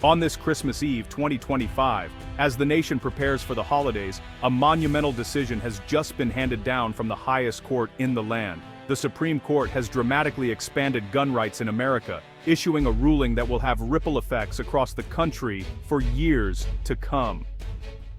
On this Christmas Eve 2025, as the nation prepares for the holidays, a monumental decision has just been handed down from the highest court in the land. The Supreme Court has dramatically expanded gun rights in America, issuing a ruling that will have ripple effects across the country for years to come.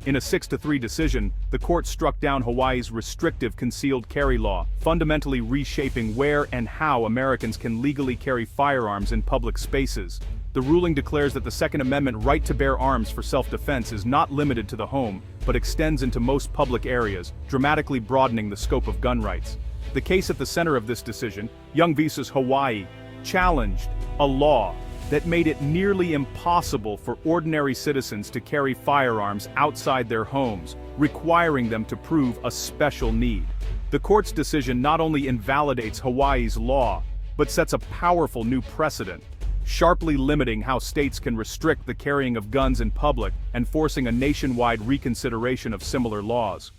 In a 6-3 decision, the court struck down Hawaii's restrictive concealed carry law, fundamentally reshaping where and how Americans can legally carry firearms in public spaces. The ruling declares that the Second Amendment right to bear arms for self-defense is not limited to the home, but extends into most public areas, dramatically broadening the scope of gun rights. The case at the center of this decision, Young v. Hawaii, challenged a law that made it nearly impossible for ordinary citizens to carry firearms outside their homes, requiring them to prove a special need. The court's decision not only invalidates Hawaii's law, but sets a powerful new precedent, sharply limiting how states can restrict the carrying of guns in public and forcing a nationwide reconsideration of similar laws.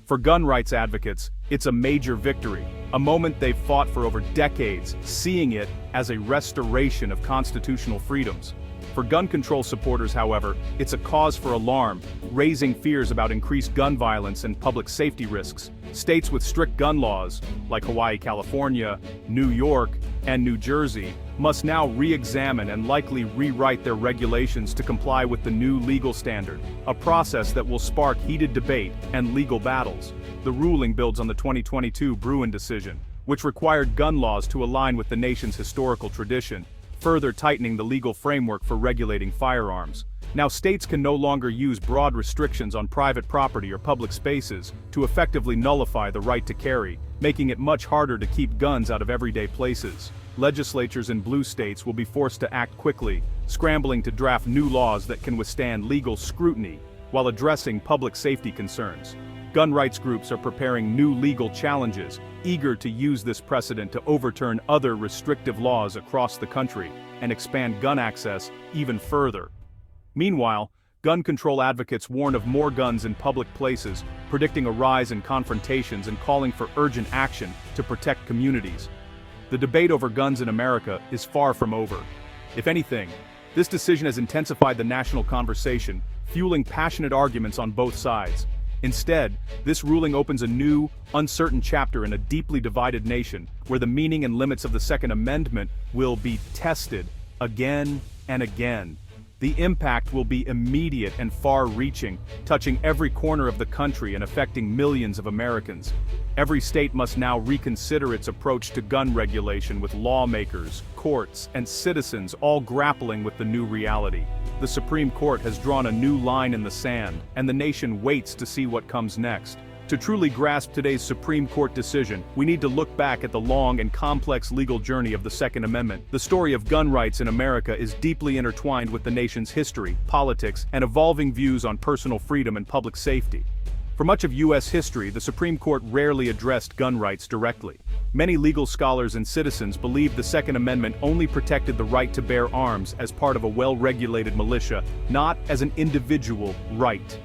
For gun rights advocates, it's a major victory, a moment they've fought for over decades, seeing it as a restoration of constitutional freedoms. For gun control supporters, however, it's a cause for alarm, raising fears about increased gun violence and public safety risks. States with strict gun laws, like Hawaii, California, New York, and New Jersey, must now re-examine and likely rewrite their regulations to comply with the new legal standard, a process that will spark heated debate and legal battles. The ruling builds on the 2022 Bruen decision, which required gun laws to align with the nation's historical tradition, further tightening the legal framework for regulating firearms. Now states can no longer use broad restrictions on private property or public spaces to effectively nullify the right to carry, making it much harder to keep guns out of everyday places. Legislatures in blue states will be forced to act quickly, scrambling to draft new laws that can withstand legal scrutiny while addressing public safety concerns. Gun rights groups are preparing new legal challenges, eager to use this precedent to overturn other restrictive laws across the country and expand gun access even further. Meanwhile, gun control advocates warn of more guns in public places, predicting a rise in confrontations and calling for urgent action to protect communities. The debate over guns in America is far from over. If anything, this decision has intensified the national conversation, fueling passionate arguments on both sides. Instead, this ruling opens a new, uncertain chapter in a deeply divided nation, where the meaning and limits of the Second Amendment will be tested again and again. The impact will be immediate and far-reaching, touching every corner of the country and affecting millions of Americans. Every state must now reconsider its approach to gun regulation, with lawmakers, courts, and citizens all grappling with the new reality. The Supreme Court has drawn a new line in the sand, and the nation waits to see what comes next. To truly grasp today's Supreme Court decision, we need to look back at the long and complex legal journey of the Second Amendment. The story of gun rights in America is deeply intertwined with the nation's history, politics, and evolving views on personal freedom and public safety. For much of U.S. history, the Supreme Court rarely addressed gun rights directly. Many legal scholars and citizens believed the Second Amendment only protected the right to bear arms as part of a well-regulated militia, not as an individual right.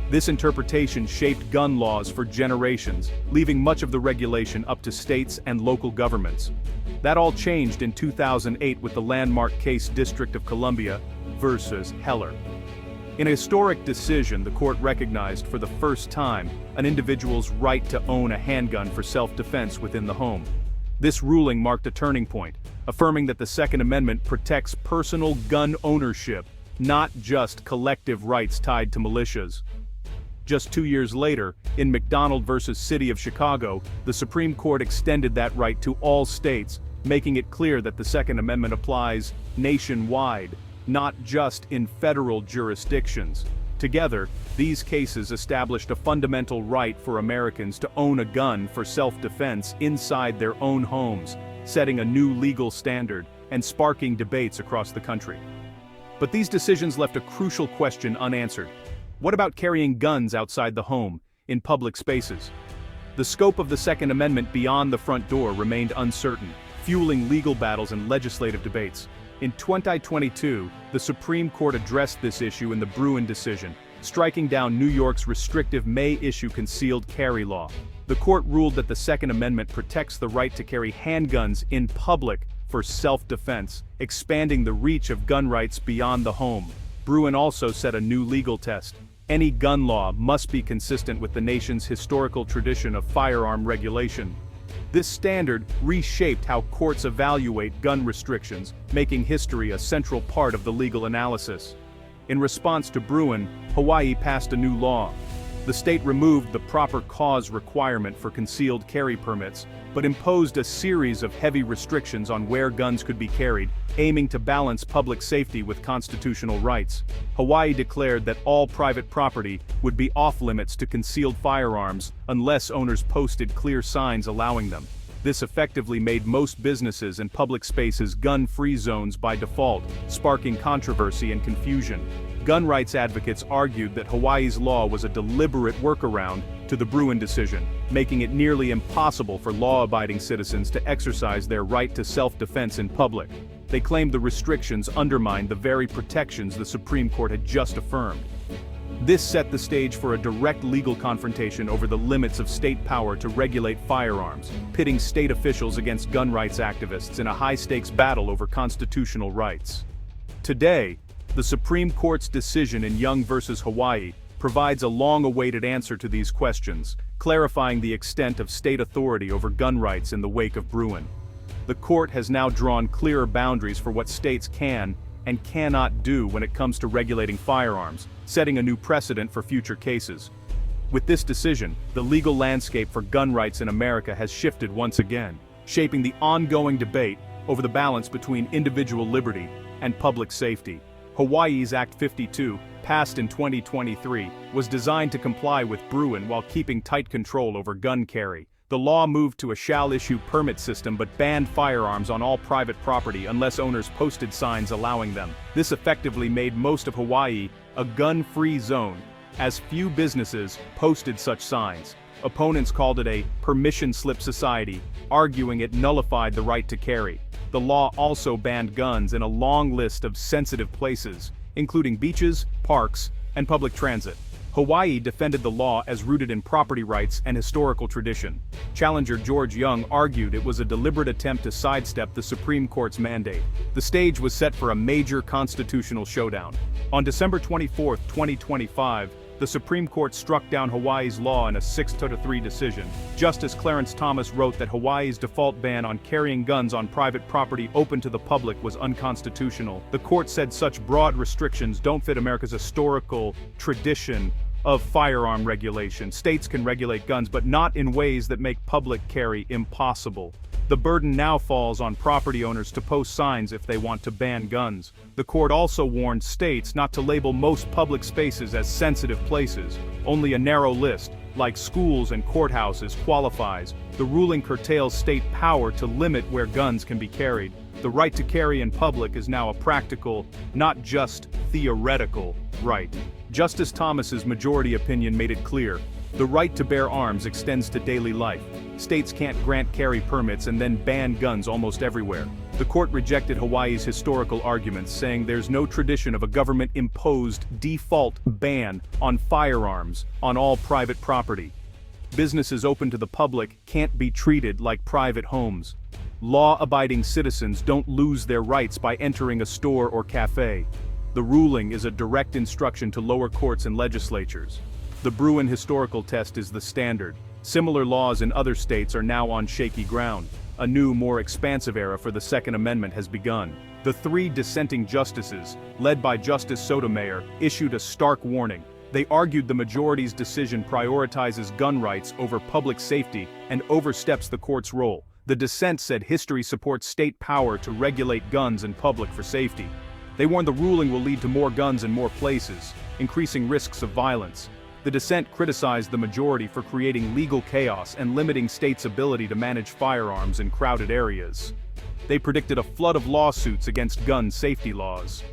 This interpretation shaped gun laws for generations, leaving much of the regulation up to states and local governments. That all changed in 2008 with the landmark case District of Columbia versus Heller. In a historic decision, the court recognized for the first time an individual's right to own a handgun for self-defense within the home. This ruling marked a turning point, affirming that the Second Amendment protects personal gun ownership, not just collective rights tied to militias. Just 2 years later, in McDonald versus City of Chicago, the Supreme Court extended that right to all states, making it clear that the Second Amendment applies nationwide, not just in federal jurisdictions. Together, these cases established a fundamental right for Americans to own a gun for self-defense inside their own homes, setting a new legal standard and sparking debates across the country. But these decisions left a crucial question unanswered. What about carrying guns outside the home, in public spaces? The scope of the Second Amendment beyond the front door remained uncertain, fueling legal battles and legislative debates. In 2022, the Supreme Court addressed this issue in the Bruen decision, striking down New York's restrictive May-issue concealed carry law. The court ruled that the Second Amendment protects the right to carry handguns in public for self-defense, expanding the reach of gun rights beyond the home. Bruen also set a new legal test. Any gun law must be consistent with the nation's historical tradition of firearm regulation. This standard reshaped how courts evaluate gun restrictions, making history a central part of the legal analysis. In response to Bruen, Hawaii passed a new law. The state removed the proper cause requirement for concealed carry permits, but imposed a series of heavy restrictions on where guns could be carried, aiming to balance public safety with constitutional rights. Hawaii declared that all private property would be off-limits to concealed firearms unless owners posted clear signs allowing them. This effectively made most businesses and public spaces gun-free zones by default, sparking controversy and confusion. Gun rights advocates argued that Hawaii's law was a deliberate workaround to the Bruen decision, making it nearly impossible for law-abiding citizens to exercise their right to self-defense in public. They claimed the restrictions undermined the very protections the Supreme Court had just affirmed. This set the stage for a direct legal confrontation over the limits of state power to regulate firearms, pitting state officials against gun rights activists in a high-stakes battle over constitutional rights. Today, the Supreme Court's decision in Young v. Hawaii provides a long-awaited answer to these questions, clarifying the extent of state authority over gun rights in the wake of Bruen. The court has now drawn clearer boundaries for what states can and cannot do when it comes to regulating firearms, setting a new precedent for future cases. With this decision, the legal landscape for gun rights in America has shifted once again, shaping the ongoing debate over the balance between individual liberty and public safety. Hawaii's Act 52, passed in 2023, was designed to comply with Bruen while keeping tight control over gun carry. The law moved to a shall-issue permit system but banned firearms on all private property unless owners posted signs allowing them. This effectively made most of Hawaii a gun-free zone, as few businesses posted such signs. Opponents called it a permission slip society, arguing it nullified the right to carry. The law also banned guns in a long list of sensitive places, including beaches, parks, and public transit. Hawaii defended the law as rooted in property rights and historical tradition. Challenger George Young argued it was a deliberate attempt to sidestep the Supreme Court's mandate. The stage was set for a major constitutional showdown. On December 24, 2025, the Supreme Court struck down Hawaii's law in a 6-3 decision. Justice Clarence Thomas wrote that Hawaii's default ban on carrying guns on private property open to the public was unconstitutional. The court said such broad restrictions don't fit America's historical tradition of firearm regulation. States can regulate guns, but not in ways that make public carry impossible. The burden now falls on property owners to post signs if they want to ban guns. The court also warned states not to label most public spaces as sensitive places. Only a narrow list, like schools and courthouses, qualifies. The ruling curtails state power to limit where guns can be carried. The right to carry in public is now a practical, not just theoretical, right. Justice Thomas's majority opinion made it clear. The right to bear arms extends to daily life. States can't grant carry permits and then ban guns almost everywhere. The court rejected Hawaii's historical arguments, saying there's no tradition of a government-imposed default ban on firearms on all private property. Businesses open to the public can't be treated like private homes. Law-abiding citizens don't lose their rights by entering a store or cafe. The ruling is a direct instruction to lower courts and legislatures. The Bruen historical test is the standard. Similar laws in other states are now on shaky ground. A new, more expansive era for the Second Amendment has begun. The three dissenting justices, led by Justice Sotomayor, issued a stark warning. They argued the majority's decision prioritizes gun rights over public safety and oversteps the court's role. The dissent said history supports state power to regulate guns in public for safety. They warned the ruling will lead to more guns in more places, increasing risks of violence. The dissent criticized the majority for creating legal chaos and limiting states' ability to manage firearms in crowded areas. They predicted a flood of lawsuits against gun safety laws.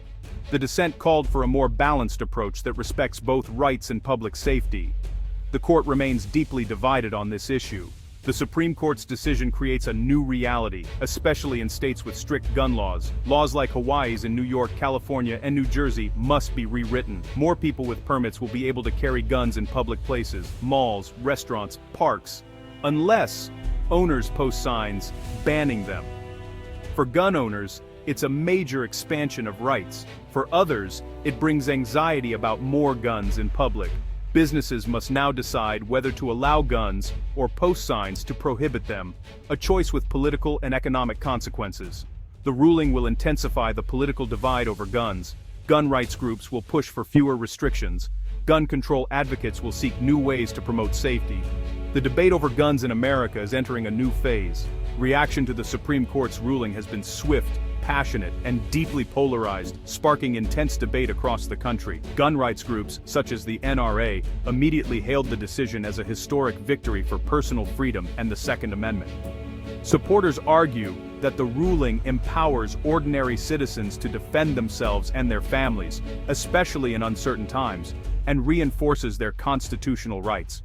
The dissent called for a more balanced approach that respects both rights and public safety. The court remains deeply divided on this issue. The Supreme Court's decision creates a new reality, especially in states with strict gun laws. Laws like Hawaii's in New York, California, and New Jersey must be rewritten. More people with permits will be able to carry guns in public places, malls, restaurants, parks, unless owners post signs banning them. For gun owners, it's a major expansion of rights. For others, it brings anxiety about more guns in public. Businesses must now decide whether to allow guns or post signs to prohibit them, a choice with political and economic consequences. The ruling will intensify the political divide over guns. Gun rights groups will push for fewer restrictions. Gun control advocates will seek new ways to promote safety. The debate over guns in America is entering a new phase. Reaction to the Supreme Court's ruling has been swift, passionate, and deeply polarized, sparking intense debate across the country. Gun rights groups, such as the NRA, immediately hailed the decision as a historic victory for personal freedom and the Second Amendment. Supporters argue that the ruling empowers ordinary citizens to defend themselves and their families, especially in uncertain times, and reinforces their constitutional rights.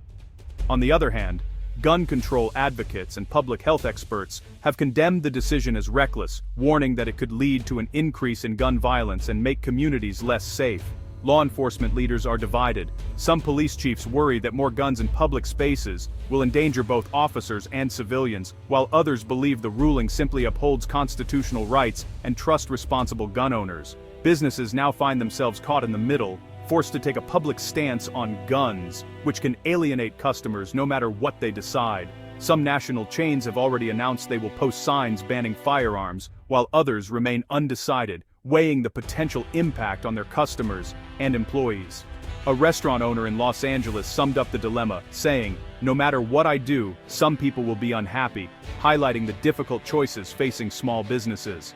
On the other hand, gun control advocates and public health experts have condemned the decision as reckless, warning that it could lead to an increase in gun violence and make communities less safe. Law enforcement leaders are divided. Some police chiefs worry that more guns in public spaces will endanger both officers and civilians, while others believe the ruling simply upholds constitutional rights and trust responsible gun owners. Businesses now find themselves caught in the middle, forced to take a public stance on guns, which can alienate customers no matter what they decide. Some national chains have already announced they will post signs banning firearms, while others remain undecided, weighing the potential impact on their customers and employees. A restaurant owner in Los Angeles summed up the dilemma, saying, "No matter what I do, some people will be unhappy," highlighting the difficult choices facing small businesses.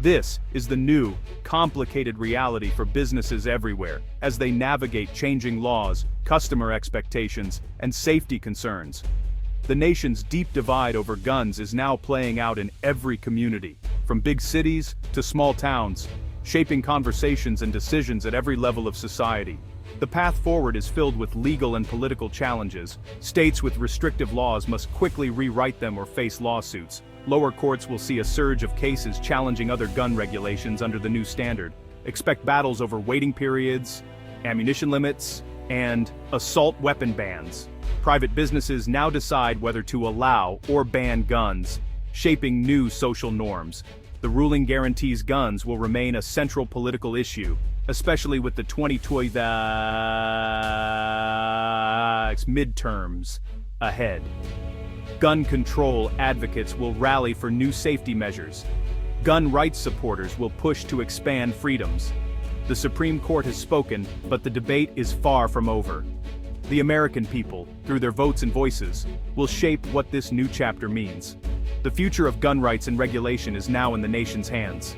This is the new, complicated reality for businesses everywhere, as they navigate changing laws, customer expectations, and safety concerns. The nation's deep divide over guns is now playing out in every community, from big cities to small towns, shaping conversations and decisions at every level of society. The path forward is filled with legal and political challenges. States with restrictive laws must quickly rewrite them or face lawsuits. Lower courts will see a surge of cases challenging other gun regulations under the new standard. Expect battles over waiting periods, ammunition limits, and assault weapon bans. Private businesses now decide whether to allow or ban guns, shaping new social norms. The ruling guarantees guns will remain a central political issue, especially with the 2026 midterms ahead. Gun control advocates will rally for new safety measures. Gun rights supporters will push to expand freedoms. The Supreme Court has spoken, but the debate is far from over. The American people, through their votes and voices, will shape what this new chapter means. The future of gun rights and regulation is now in the nation's hands.